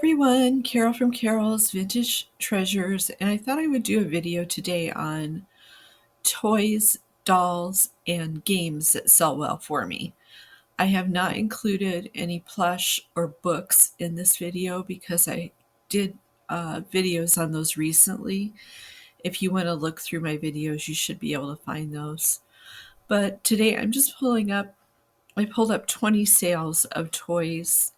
everyone, Carol from Carol's Vintage Treasures, and I thought I would do a video today on toys, dolls, and games that sell well for me. I have not included any plush or books in this video because I did videos on those recently. If you want to look through my videos, you should be able to find those. But today I'm just I pulled up 20 sales of toys,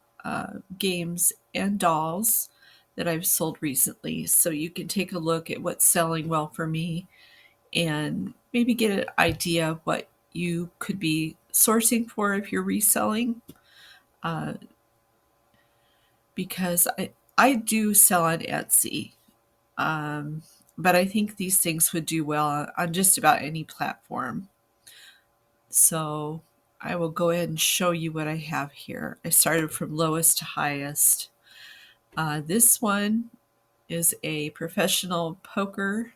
games, and dolls that I've sold recently. So you can take a look at what's selling well for me and maybe get an idea of what you could be sourcing for if you're reselling. Uh, because I do sell on Etsy, um, but I think these things would do well on just about any platform. So I will go ahead and show you what I have here. I started from lowest to highest. This one is a professional poker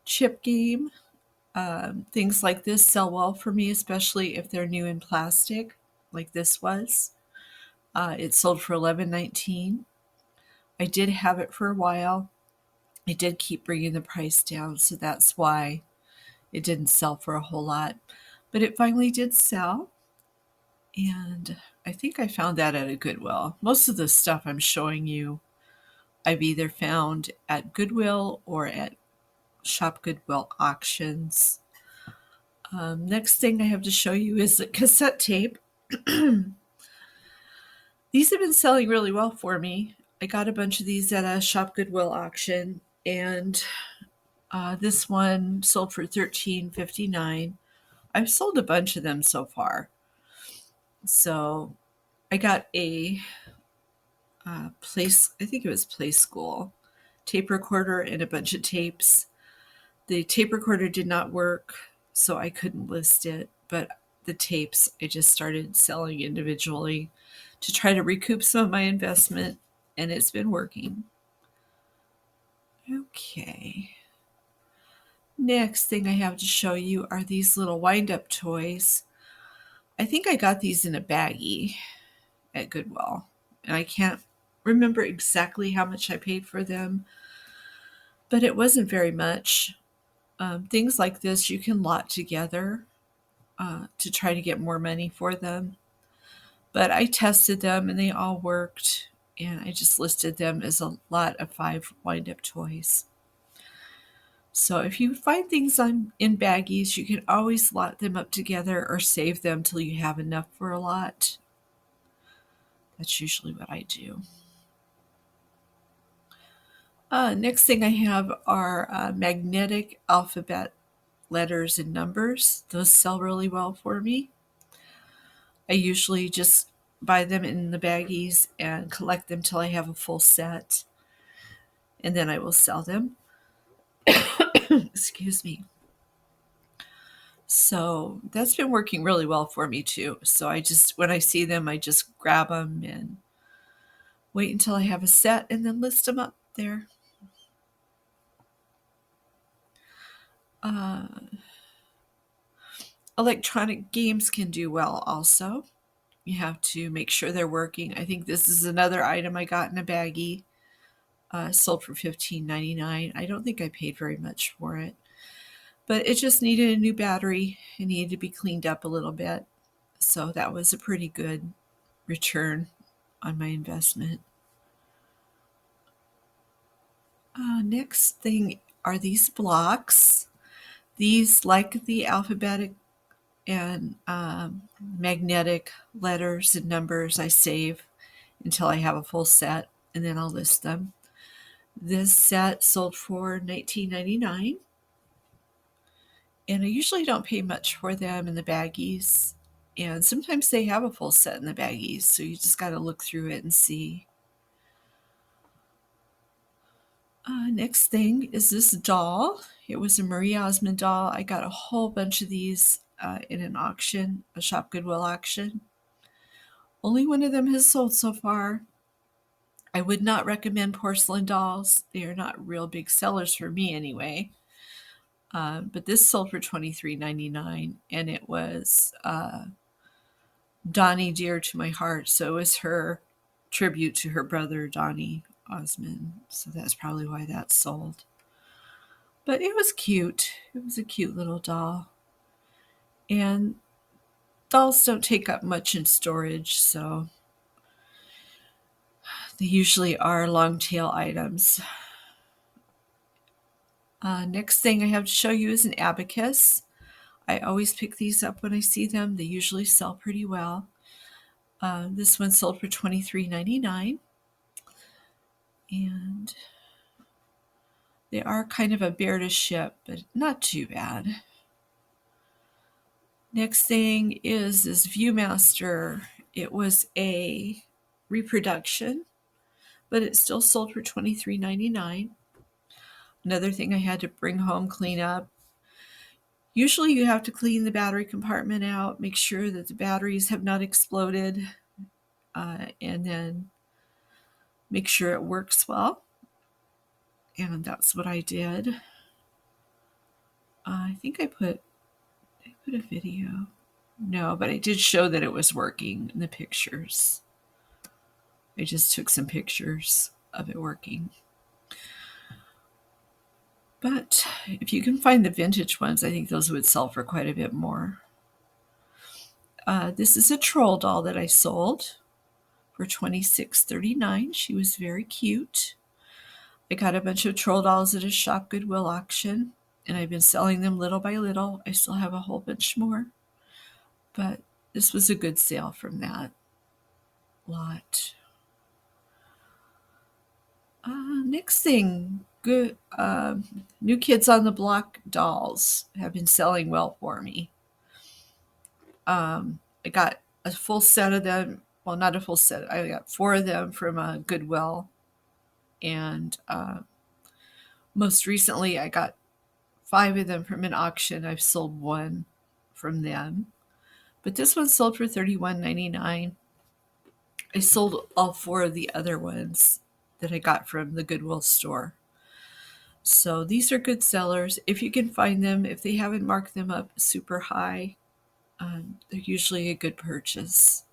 chip game. Things like this sell well for me, especially if they're new in plastic, like this was. It sold for $11.19. I did have it for a while. I did keep bringing the price down, so that's why it didn't sell for a whole lot. But it finally did sell, and I think I found that at a Goodwill. Most of the stuff I'm showing you, I've either found at Goodwill or at Shop Goodwill auctions. Next thing I have to show you is a cassette tape. These have been selling really well for me. I got a bunch of these at a Shop Goodwill auction, and this one sold for $13.59. I've sold a bunch of them so far. So I got a I think it was Play School tape recorder and a bunch of tapes. The tape recorder did not work, so I couldn't list it, but the tapes I just started selling individually to try to recoup some of my investment, and it's been working. Okay. Next thing I have to show you are these little wind-up toys. I think I got these in a baggie at Goodwill, and I can't remember exactly how much I paid for them, but it wasn't very much. Things like this you can lot together to try to get more money for them. But I tested them and they all worked, and I just listed them as a lot of 5 wind-up toys. So if you find things in baggies, you can always lot them up together or save them till you have enough for a lot. That's usually what I do. Next thing I have are magnetic alphabet letters and numbers. Those sell really well for me. I usually just buy them in the baggies and collect them till I have a full set, and then I will sell them. Excuse me. So that's been working really well for me too. So when I see them, I just grab them and wait until I have a set and then list them up there. Electronic games can do well also. You have to make sure they're working. I think this is another item I got in a baggie. Sold for $15.99. I don't think I paid very much for it. But it just needed a new battery. It needed to be cleaned up a little bit. So that was a pretty good return on my investment. Next thing are these blocks. These, like the alphabetic and magnetic letters and numbers, I save until I have a full set, and then I'll list them. This set sold for $19.99, and I usually don't pay much for them in the baggies, and sometimes they have a full set in the baggies, so you just got to look through it and see. Next thing is this doll. It was a Marie Osmond doll. I got a whole bunch of these in an auction, a Shop Goodwill auction. Only one of them has sold so far. I would not recommend porcelain dolls. They are not real big sellers for me anyway. But this sold for $23.99, and it was Donnie dear to my heart. So it was her tribute to her brother, Donnie Osmond. So that's probably why that sold. But it was cute. It was a cute little doll. And dolls don't take up much in storage, so they usually are long tail items. Next thing I have to show you is an abacus. I always pick these up when I see them. They usually sell pretty well. This one sold for $23.99. And they are kind of a bear to ship, but not too bad. Next thing is this Viewmaster. It was a reproduction, but it still sold for $23.99. Another thing I had to bring home, clean up. Usually you have to clean the battery compartment out, make sure that the batteries have not exploded, and then make sure it works well. And that's what I did. I think I put a video. No, but I did show that it was working in the pictures. I just took some pictures of it working. But if you can find the vintage ones, I think those would sell for quite a bit more. This is a troll doll that I sold for $26.39. She was very cute. I got a bunch of troll dolls at a shop Goodwill auction, and I've been selling them little by little. I still have a whole bunch more, but this was a good sale from that lot. Next thing, good New Kids on the Block dolls have been selling well for me. I got a full set of them. Well, not a full set. I got 4 of them from Goodwill. And most recently, I got 5 of them from an auction. I've sold 1 from them. But this one sold for $31.99. I sold all 4 of the other ones that I got from the Goodwill store. So these are good sellers. If you can find them, if they haven't marked them up super high, they're usually a good purchase.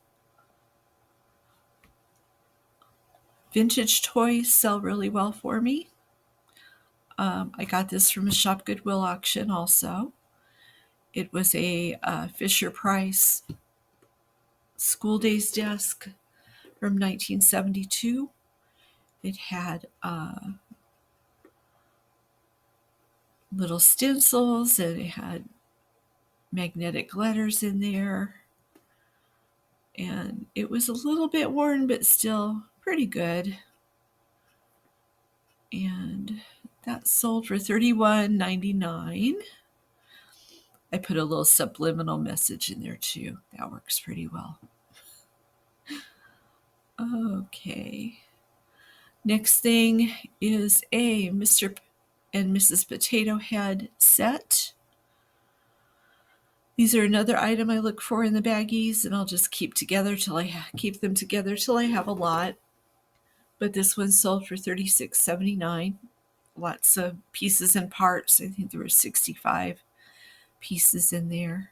Vintage toys sell really well for me. I got this from a shop Goodwill auction also. It was a Fisher-Price school days desk from 1972. It had little stencils, and it had magnetic letters in there. And it was a little bit worn, but still pretty good. And that sold for $31.99. I put a little subliminal message in there too. That works pretty well. Okay. Next thing is a Mr. and Mrs. Potato Head set. These are another item I look for in the baggies, and I'll just keep them together till I have a lot. But this one sold for $36.79. Lots of pieces and parts. I think there were 65 pieces in there.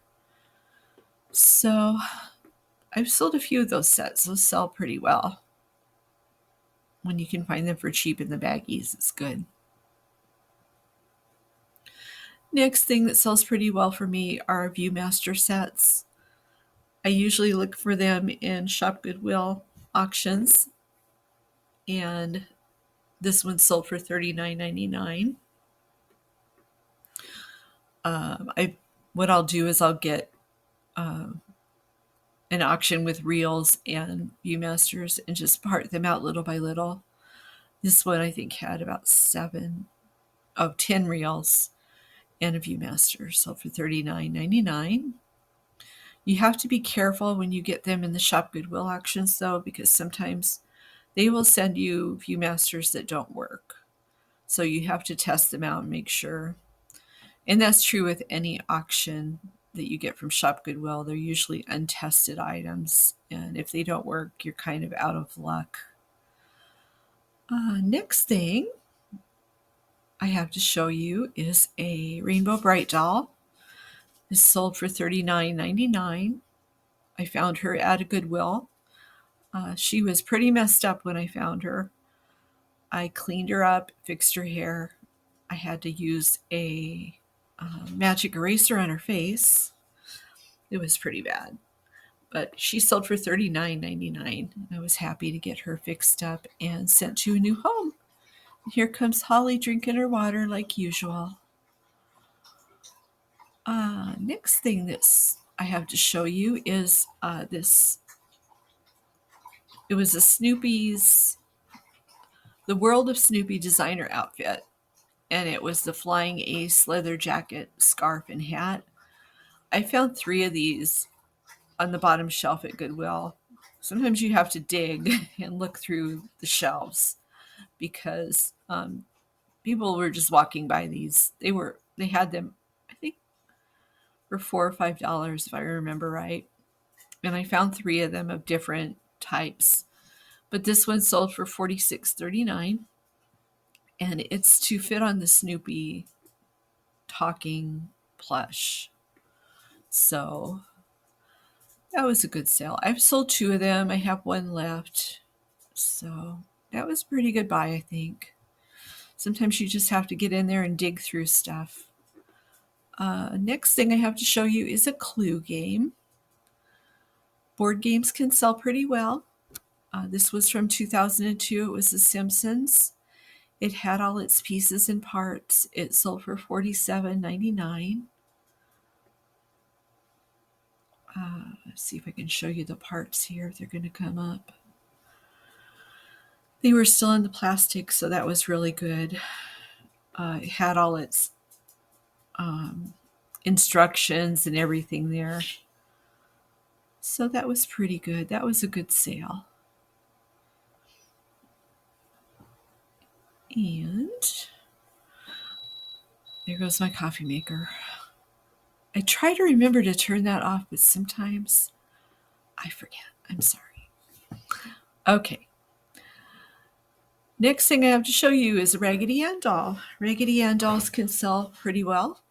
So I've sold a few of those sets. Those sell pretty well. When you can find them for cheap in the baggies, it's good. Next thing that sells pretty well for me are Viewmaster sets. I usually look for them in shop Goodwill auctions, and this one sold for $39.99. What I'll do is I'll get an auction with reels and Viewmasters and just part them out little by little. This one I think had about 10 reels and a Viewmaster, sold for $39.99. You have to be careful when you get them in the shop Goodwill auctions, though, because sometimes they will send you Viewmasters that don't work. So you have to test them out and make sure. And that's true with any auction that you get from shop Goodwill. They're usually untested items, and if they don't work, you're kind of out of luck. Next thing I have to show you is a Rainbow Bright doll. This sold for $39.99. I found her at a Goodwill. She was pretty messed up when I found her. I cleaned her up, fixed her hair. I had to use a magic eraser on her face. It was pretty bad. But she sold for $39.99. I was happy to get her fixed up and sent to a new home. Here comes Holly drinking her water like usual. Next thing that I have to show you is this. It was a Snoopy's, the World of Snoopy designer outfit. And it was the Flying Ace leather jacket, scarf, and hat. I found 3 of these on the bottom shelf at Goodwill. Sometimes you have to dig and look through the shelves because people were just walking by these. They had them, I think, for $4 or $5 if I remember right. And I found 3 of them of different types. But this one sold for $46.39, and it's to fit on the Snoopy talking plush. So that was a good sale. I've sold 2 of them. I have 1 left. So that was a pretty good buy, I think. Sometimes you just have to get in there and dig through stuff. Next thing I have to show you is a clue game. Board games can sell pretty well. This was from 2002. It was The Simpsons. It had all its pieces and parts. It sold for $47.99. Let's see if I can show you the parts here, if they're going to come up. They were still in the plastic, so that was really good. It had all its instructions and everything there. So that was pretty good. That was a good sale. And there goes my coffee maker. I try to remember to turn that off, but sometimes I forget. I'm sorry. Okay. Next thing I have to show you is a Raggedy Ann doll. Raggedy Ann dolls can sell pretty well.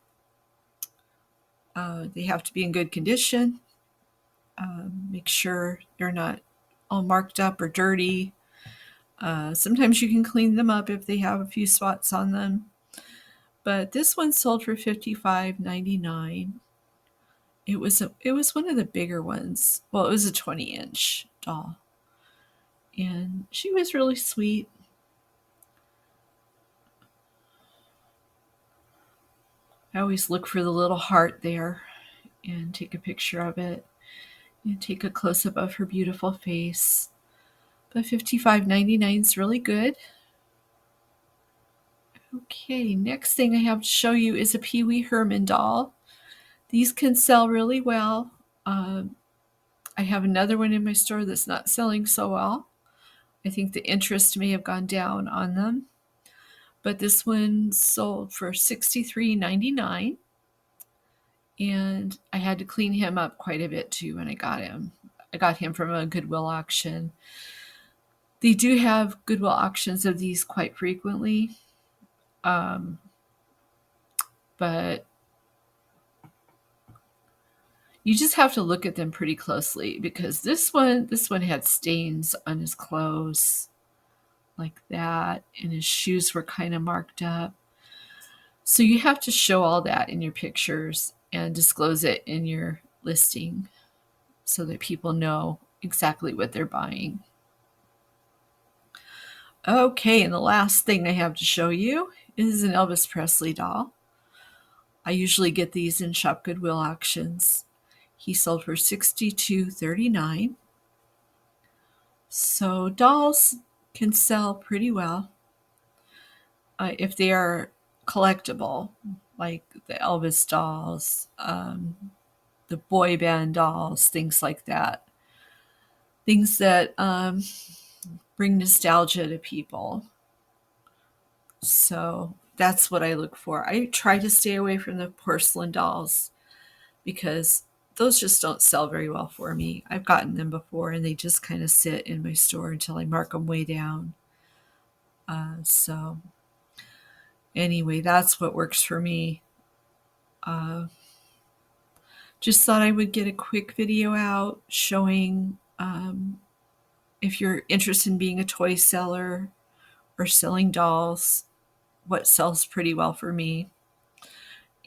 They have to be in good condition. Make sure they're not all marked up or dirty. Sometimes you can clean them up if they have a few spots on them. But this one sold for $55.99. It was one of the bigger ones. Well, it was a 20-inch doll. And she was really sweet. I always look for the little heart there and take a picture of it and take a close-up of her beautiful face. But $55.99 is really good. Okay, next thing I have to show you is a Pee Wee Herman doll. These can sell really well. I have another one in my store that's not selling so well. I think the interest may have gone down on them. But this one sold for $63.99. And I had to clean him up quite a bit too when I got him. I got him from a Goodwill auction. They do have Goodwill auctions of these quite frequently. But you just have to look at them pretty closely because this one had stains on his clothes like that, and his shoes were kind of marked up. So you have to show all that in your pictures and disclose it in your listing so that people know exactly what they're buying. Okay, and the last thing I have to show you is an Elvis Presley doll. I usually get these in Shop Goodwill auctions. He sold for $62.39. So dolls can sell pretty well if they are collectible, like the Elvis dolls, the boy band dolls, things like that. Things that bring nostalgia to people. So that's what I look for. I try to stay away from the porcelain dolls because those just don't sell very well for me. I've gotten them before and they just kind of sit in my store until I mark them way down. So anyway, that's what works for me. Just thought I would get a quick video out showing if you're interested in being a toy seller or selling dolls, what sells pretty well for me.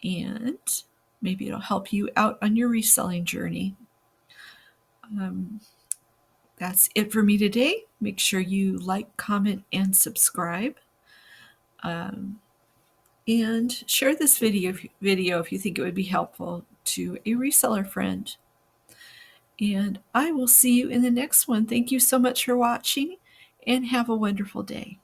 And maybe it'll help you out on your reselling journey. That's it for me today. Make sure you like, comment, and subscribe. And share this video if you think it would be helpful to a reseller friend. And I will see you in the next one. Thank you so much for watching, and have a wonderful day.